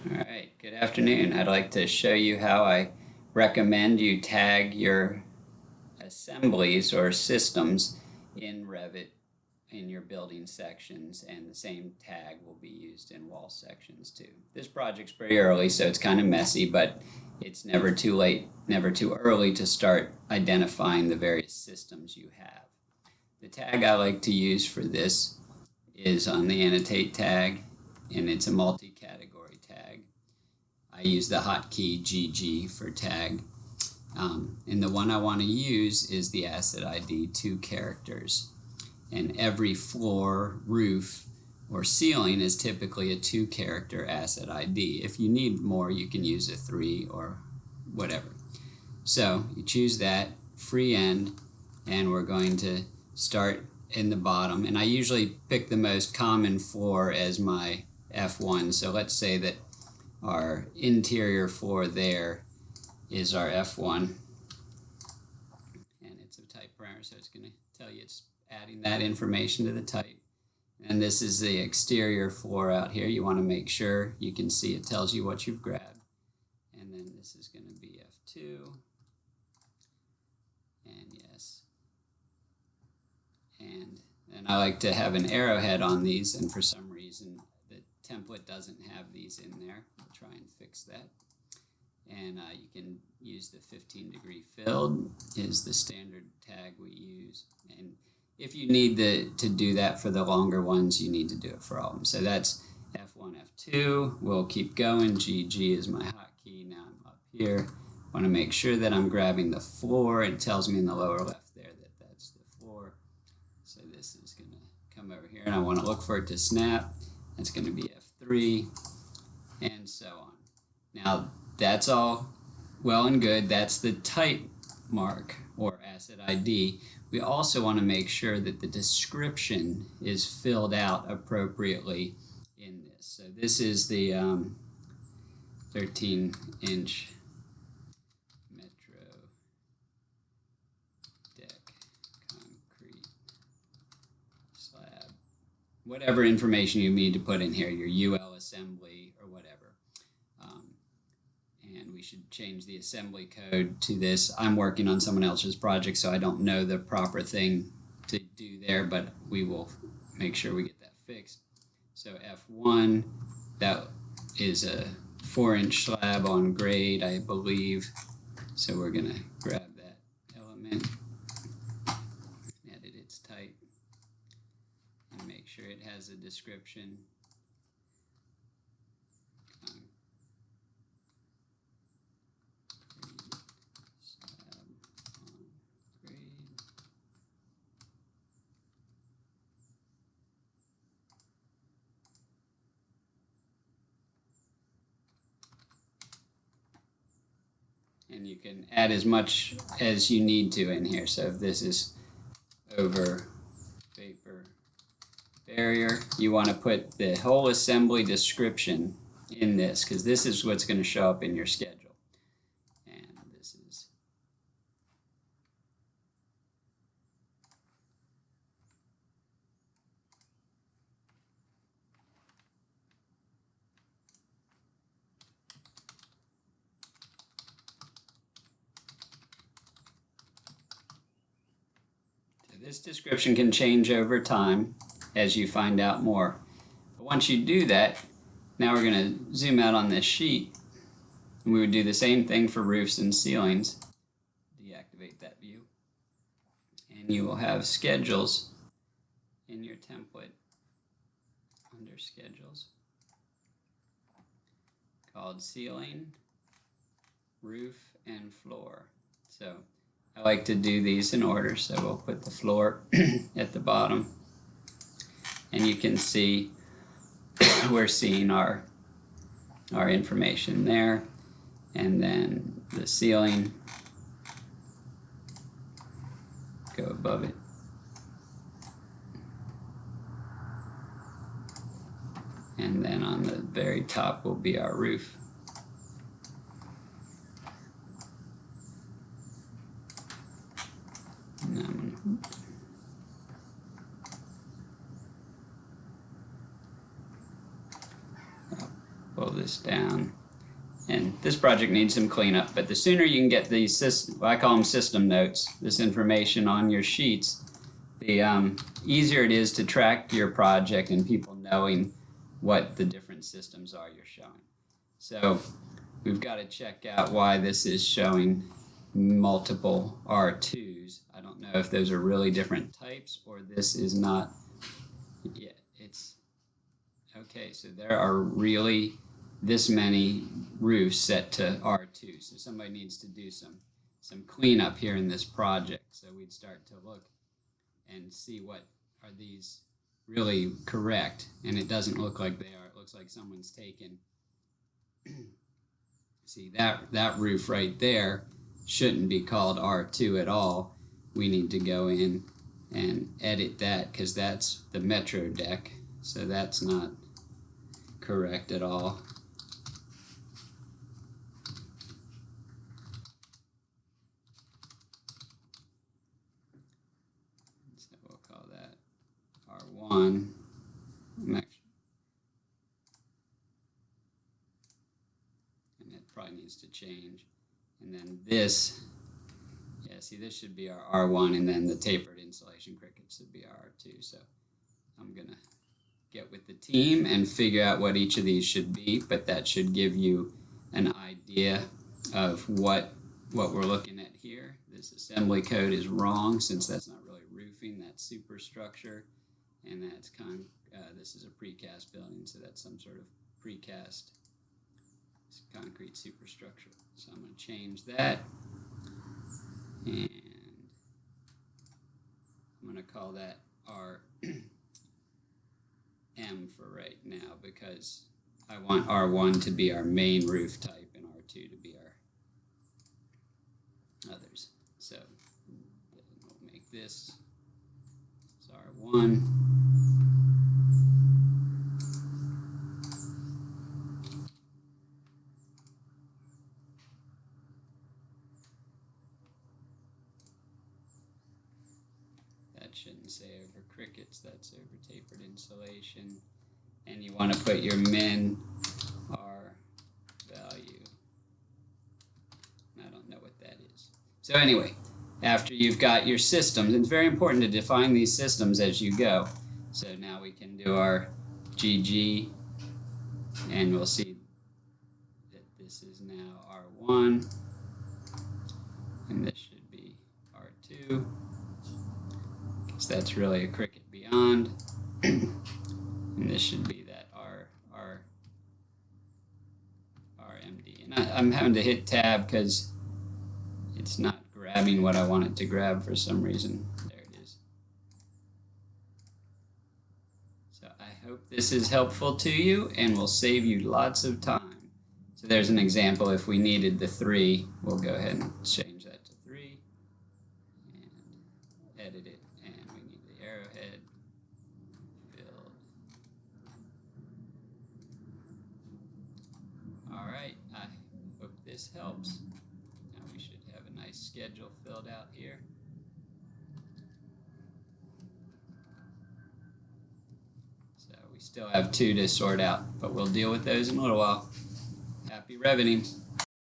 All right, good afternoon. I'd like to show you how I recommend you tag your assemblies or systems in Revit in your building sections, and the same tag will be used in wall sections too. This project's pretty early, so it's kind of messy, but it's never too late, never too early to start identifying the various systems you have. The tag I like to use for this is on the Annotate tag, and it's a multi-category tag. I use the hotkey GG for tag. And the one I want to use is the asset ID 2 characters. And every floor, roof, or ceiling is typically a 2-character asset ID. If you need more, you can use a 3 or whatever. So you choose that, free end, and we're going to start in the bottom. And I usually pick the most common floor as my F1. So let's say that our interior floor there is our F1, and it's a type parameter, so it's going to tell you it's adding that information to the type. And this is the exterior floor out here. You want to make sure you can see it tells you what you've grabbed. And then this is going to be F2, and yes. And I like to have an arrowhead on these, and for some reason the template doesn't have these in there. I'll try and fix that. And you can use the 15-degree filled is the standard tag we use. And if you need to do that for the longer ones, you need to do it for all of them. So that's F1, F2. We'll keep going. GG is my hotkey. Now I'm up here. I want to make sure that I'm grabbing the floor. It tells me in the lower left there that that's the floor. So this is going to come over here, and I want to look for it to snap. That's going to be F3, and so on. Now, that's all well and good. That's the type mark or asset ID. We also want to make sure that the description is filled out appropriately in this. So this is the 13-inch metro deck concrete slab. Whatever information you need to put in here, your UL assembly or whatever. And we should change the assembly code to this. I'm working on someone else's project, so I don't know the proper thing to do there, but we will make sure we get that fixed. So F1, that is a 4-inch slab on grade, I believe. So we're going to grab that element, edit its type, and make sure it has a description. And you can add as much as you need to in here. So if this is over vapor barrier, you want to put the whole assembly description in this, because this is what's going to show up in your schedule. And this is this description can change over time as you find out more. But once you do that, now we're going to zoom out on this sheet, and we would do the same thing for roofs and ceilings. Deactivate that view, and you will have schedules in your template under schedules called ceiling, roof, and floor. So I like to do these in order, so we'll put the floor at the bottom, and you can see we're seeing our information there, and then the ceiling, go above it, and then on the very top will be our roof. Pull this down. And this project needs some cleanup, but the sooner you can get these I call them system notes, this information on your sheets, the easier it is to track your project and people knowing what the different systems are you're showing. So we've got to check out why this is showing multiple R2s. I don't know if those are really different types or this is not. Yeah, it's okay. So there are really this many roofs set to R2. So somebody needs to do some cleanup here in this project. So we'd start to look and see what are these really correct. And it doesn't look like they are. It looks like someone's taken. See, that roof right there shouldn't be called R2 at all. We need to go in and edit that because that's the Metro deck. So that's not correct at all. So we'll call that R1. And it probably needs to change. And then this, yeah, see, this should be our R1, and then the tapered insulation crickets should be our R2. So I'm going to get with the team and figure out what each of these should be, but that should give you an idea of what we're looking at here. This assembly code is wrong since that's not really roofing, that's superstructure, and that's this is a precast building, so that's some sort of precast concrete superstructure. So I'm going to change that, and I'm going to call that our M for right now because I want R1 to be our main roof type and R2 to be our others. So we'll make this R1. That shouldn't say over crickets, that's over tapered insulation. And you want to put your min R value. I don't know what that is. So anyway, after you've got your systems, it's very important to define these systems as you go. So now we can do our GG, and we'll see that this is now R1, and this should be R2, because that's really a cricket beyond. And this should be that RMD. And I'm having to hit tab because it's not grabbing what I want it to grab for some reason. There it is. So I hope this is helpful to you and will save you lots of time. So there's an example. If we needed the 3, we'll go ahead and change that to 3 and edit it. And we need the arrowhead. Alright, I hope this helps. Now we should have a nice schedule filled out here. So we still have 2 to sort out, but we'll deal with those in a little while. Happy revening.